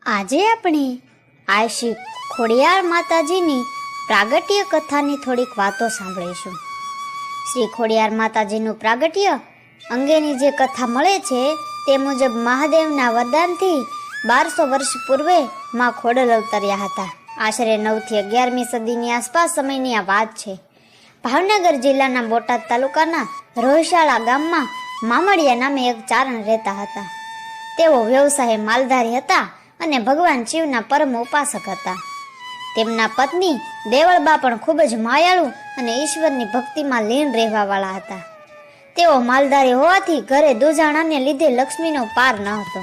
આજે આપણે આ શ્રી ખોડિયાર માતાજીની પ્રાગટ્ય કથાની થોડીક વાતો સાંભળીશું. શ્રી ખોડિયાર માતાજીનું પ્રાગટ્ય અંગેની જે કથા મળે છે તે મુજબ મહાદેવના વરદાનથી 1200 વર્ષ પૂર્વે માં ખોડલ અવતર્યા હતા. આશરે 9 થી 11મી સદીની આસપાસ સમયની આ વાત છે. ભાવનગર જિલ્લાના બોટાદ તાલુકાના રોહિશાળા ગામમાં મામડિયા નામે એક ચારણ રહેતા હતા. તેઓ વ્યવસાય માલધારી હતા અને ભગવાન શિવના પરમ ઉપાસક હતા. તેમના પત્ની દેવળબા પણ ખૂબ જ માયાળુ અને ઈશ્વરની ભક્તિમાં લીન રહેવાવાળા હતા. તેઓ માલધારી હોવાથી ઘરે દુજાણાને લીધે લક્ષ્મીનો પાર ન હતો,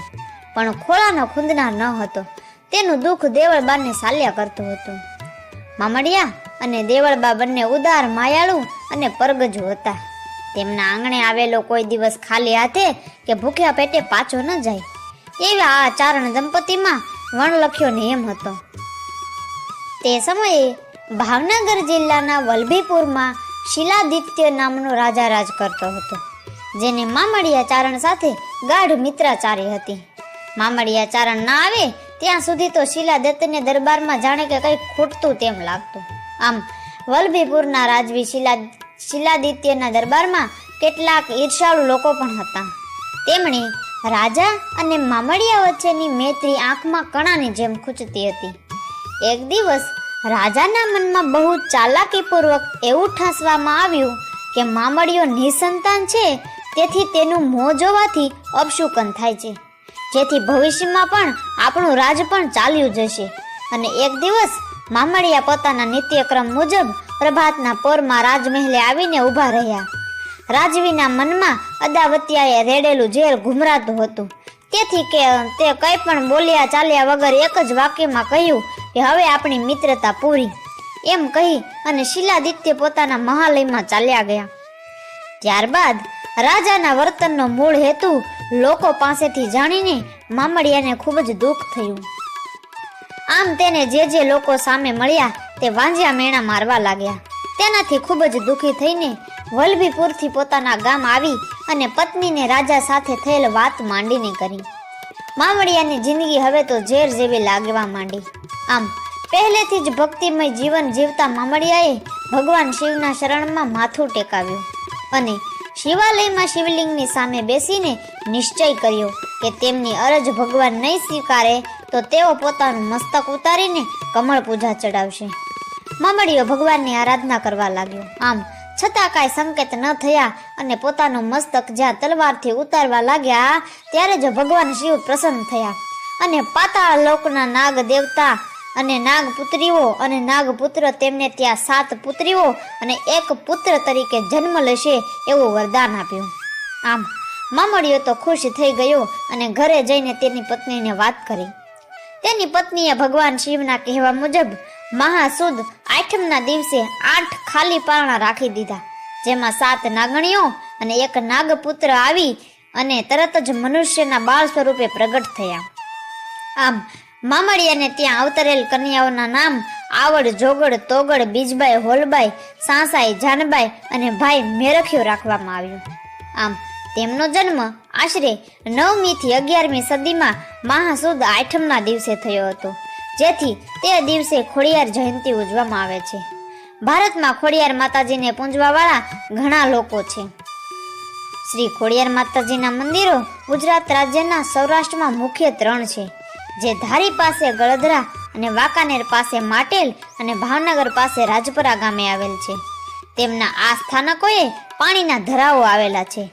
પણ ખોળાનો ખૂંદનાર ન હતો. તેનું દુઃખ દેવળબાને સાલ્યા કરતું હતું. મામડિયા અને દેવળબા બંને ઉદાર, માયાળુ અને પરગજુ હતા. તેમના આંગણે આવેલો કોઈ દિવસ ખાલી હાથે કે ભૂખ્યા પેટે પાછો ન જાય, એવા આ ચારણ દંપતીમાં વણલખ્યો નિયમ હતો. તે સમયે ભાવનગર જિલ્લાના વલભીપુરમાં શિલાદિત્ય નામનો રાજા રાજ કરતો હતો, જેને મામડિયા ચારણ સાથે ગાઢ મિત્રાચારી હતી. મામડિયા ચારણ ના આવે ત્યાં સુધી તો શિલાદત્તને દરબારમાં જાણે કે કંઈ ખૂટતું તેમ લાગતું. આમ વલભીપુરના રાજવી શિલાદિત્યના દરબારમાં કેટલાક ઈર્ષાળુ લોકો પણ હતા. તેમણે રાજા અને મામડિયા વચ્ચેની મૈત્રી આંખમાં કણાની જેમ ખૂંચતી હતી. એક દિવસ રાજાના મનમાં બહુ ચાલાકીપૂર્વક એવું ઠાસવામાં આવ્યું કે મામડિયો નિસંતાન છે, તેથી તેનું મોં જોવાથી અપશુકન થાય છે, જેથી ભવિષ્યમાં પણ આપણું રાજ પણ ચાલ્યું જશે. અને એક દિવસ મામડિયા પોતાના નિત્યક્રમ મુજબ પ્રભાતના પોરમાં રાજમહેલે આવીને ઊભા રહ્યા. રાજવીના મનમાં અદાવત્યાએ રેડેલું ઝેર ઘુમરાતું હતું, તેથી કે તે કંઈ પણ બોલ્યા ચાલ્યા વગર એક જ વાક્યમાં કહ્યું કે હવે આપણી મિત્રતા પૂરી. એમ કહી અને શિલાદિત્ય પોતાના મહાલયમાં ચાલ્યા ગયા. ત્યારબાદ રાજાના વર્તનનો મૂળ હેતુ લોકો પાસેથી જાણીને મામડિયાને ખૂબ જ દુઃખ થયું. આમ તેને જે લોકો સામે મળ્યા તે વાંજ્યા મેણા મારવા લાગ્યા. તેનાથી ખૂબ જ દુઃખી થઈને વલભીપુરથી પોતાના ગામ આવી અને પત્નીને રાજા સાથે થયેલ વાત માંડીને કરી. મામડિયાની જિંદગી હવે તો ઝેર જેવી લાગવા માંડી. આમ પહેલેથી જ ભક્તિમય જીવન જીવતા મામડિયાએ ભગવાન શિવના શરણમાં માથું ટેકાવ્યું અને શિવાલયમાં શિવલિંગની સામે બેસીને નિશ્ચય કર્યો કે તેમની અરજ ભગવાન નહીં સ્વીકારે તો તેઓ પોતાનું મસ્તક ઉતારીને કમળ પૂજા ચડાવશે. મામડિયો ભગવાનની આરાધના કરવા લાગ્યો. આમ છતાં કાંઈ સંકેત ન થયા અને પોતાનું મસ્તક જ્યાં તલવારથી ઉતારવા લાગ્યા ત્યારે જ ભગવાન શિવ પ્રસન્ન થયા અને પાતાળ લોકના નાગ દેવતા અને નાગપુત્રીઓ અને નાગપુત્ર તેમને ત્યાં 7 પુત્રીઓ અને 1 પુત્ર તરીકે જન્મ લેશે એવું વરદાન આપ્યું. આમ મામડિયો તો ખુશ થઈ ગયો અને ઘરે જઈને તેની પત્નીને વાત કરી. તેની પત્નીએ ભગવાન શિવના કહેવા મુજબ મહાસુદ આઠમના દિવસે 8 ખાલી પારણા રાખી દીધા, જેમાં 7 નાગણીઓ અને 1 નાગપુત્ર આવી અને તરત જ મનુષ્યના બાળ સ્વરૂપે પ્રગટ થયા. આમ મામડિયાને ત્યાં અવતરેલ કન્યાઓના નામ આવડ, જોગડ, તોગડ, બીજબાઈ, હોલબાઈ, સાંસાઈ, જાનબાઈ અને ભાઈ મેરખ્યો રાખવામાં આવ્યું. આમ તેમનો જન્મ આશરે 9મી થી 11મી સદીમાં મહાસુદ આઠમના દિવસે થયો હતો, જેથી તે દિવસે ખોડિયાર જયંતિ ઉજવવામાં આવે છે. ભારતમાં ખોડિયાર માતાજીને પૂજવાવાળા ઘણા લોકો છે. શ્રી ખોડિયાર માતાજીના મંદિરો ગુજરાત રાજ્યના સૌરાષ્ટ્રમાં મુખ્ય 3 છે, જે ધારી પાસે ગળધરા અને વાંકાનેર પાસે માટેલ અને ભાવનગર પાસે રાજપરા ગામે આવેલ છે. તેમના આ સ્થાનકોએ પાણીના ધરાઓ આવેલા છે.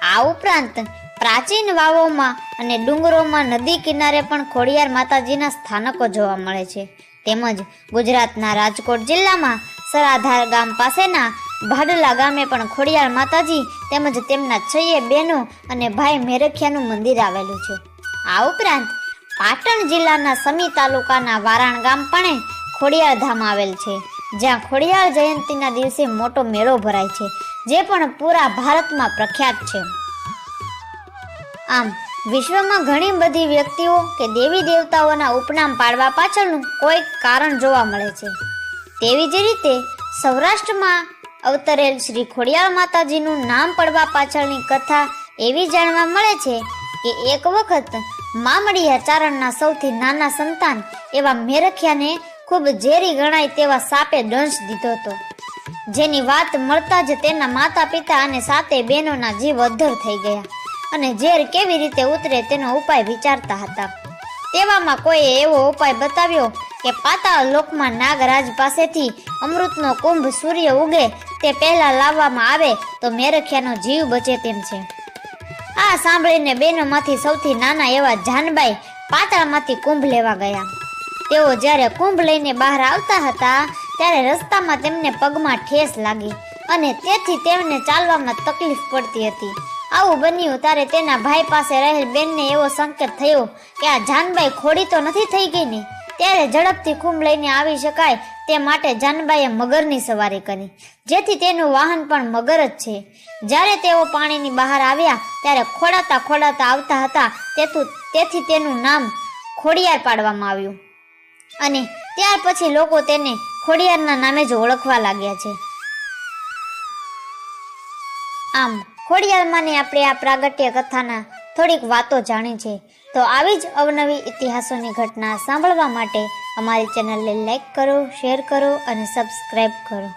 આ ઉપરાંત પ્રાચીન વાવોમાં અને ડુંગરોમાં નદી કિનારે પણ ખોડિયાર માતાજીના સ્થાનકો જોવા મળે છે. તેમજ ગુજરાતના રાજકોટ જિલ્લામાં સરાધાર ગામ પાસેના ભાડલા ગામે પણ ખોડિયાર માતાજી તેમજ તેમના 6 બહેનો અને ભાઈ મેરખ્યાનું મંદિર આવેલું છે. આ ઉપરાંત પાટણ જિલ્લાના સમી તાલુકાના વારાણ ગામ પણ ખોડિયાર ધામ આવેલ છે, જ્યાં ખોડિયાર જયંતિના દિવસે મોટો મેળો ભરાય છે, જે પણ પૂરા ભારતમાં પ્રખ્યાત છે. આમ વિશ્વમાં ઘણી બધી વ્યક્તિઓ કે દેવી દેવતાઓના ઉપનામ પાડવા પાછળનું કોઈ કારણ જોવા મળે છે. તેવી જ રીતે સૌરાષ્ટ્રમાં અવતરેલ શ્રી ખોડિયાર માતાજીનું નામ પડવા પાછળની કથા એવી જાણવા મળે છે કે એક વખત મામડિયા ચારણના સૌથી નાના સંતાન એવા મેરખિયાને ખૂબ ઝેરી ગણાય તેવા સાપે દંશ દીધો હતો, જેની વાત મળતા જ તેના માતા પિતા અને સાતે બહેનોના જીવ અદ્ધર થઈ ગયા અને ઝેર કેવી રીતે ઉતરે તેનો ઉપાય વિચારતા હતા. તેવામાં કોઈએ એવો ઉપાય બતાવ્યો કે પાતાળ લોકમાં નાગરાજ પાસેથી અમૃતનો કુંભ સૂર્ય ઉગે તે પહેલા લાવવામાં આવે તો મેરખિયાનો જીવ બચે તેમ છે. આ સાંભળીને બહેનોમાંથી સૌથી નાના એવા જાનબાઈ પાતાળમાંથી કુંભ લેવા ગયા. તેઓ જ્યારે કુંભ લઈને બહાર આવતા હતા ત્યારે રસ્તામાં તેમને પગમાં ઠેસ લાગી અને તેથી તેમને ચાલવામાં તકલીફ પડતી હતી. આવું બન્યું ત્યારે તેના ભાઈ પાસે રહેલ બેનને એવો સંકેત થયો કે આ જાનબાઈ ખોડી તો નથી થઈ ગઈ ને. ત્યારે ઝડપથી કુંભ લઈને આવી શકાય તે માટે જાનબાઈએ મગરની સવારી કરી, જેથી તેનું વાહન પણ મગર જ છે. જ્યારે તેઓ પાણીની બહાર આવ્યા ત્યારે ખોડાતા ખોડાતા આવતા હતા, તેથી તેનું નામ ખોડિયાર પાડવામાં આવ્યું અને ત્યાર પછી લોકો તેને ખોડિયારના નામે જ ઓળખવા લાગ્યા છે. આમ ખોડિયારમાંની આપણે આ પ્રાગટ્ય કથાના થોડીક વાતો જાણી છે. તો આવી જ અવનવી ઇતિહાસોની ઘટના સાંભળવા માટે અમારી ચેનલને લાઈક કરો, શેર કરો અને સબસ્ક્રાઈબ કરો.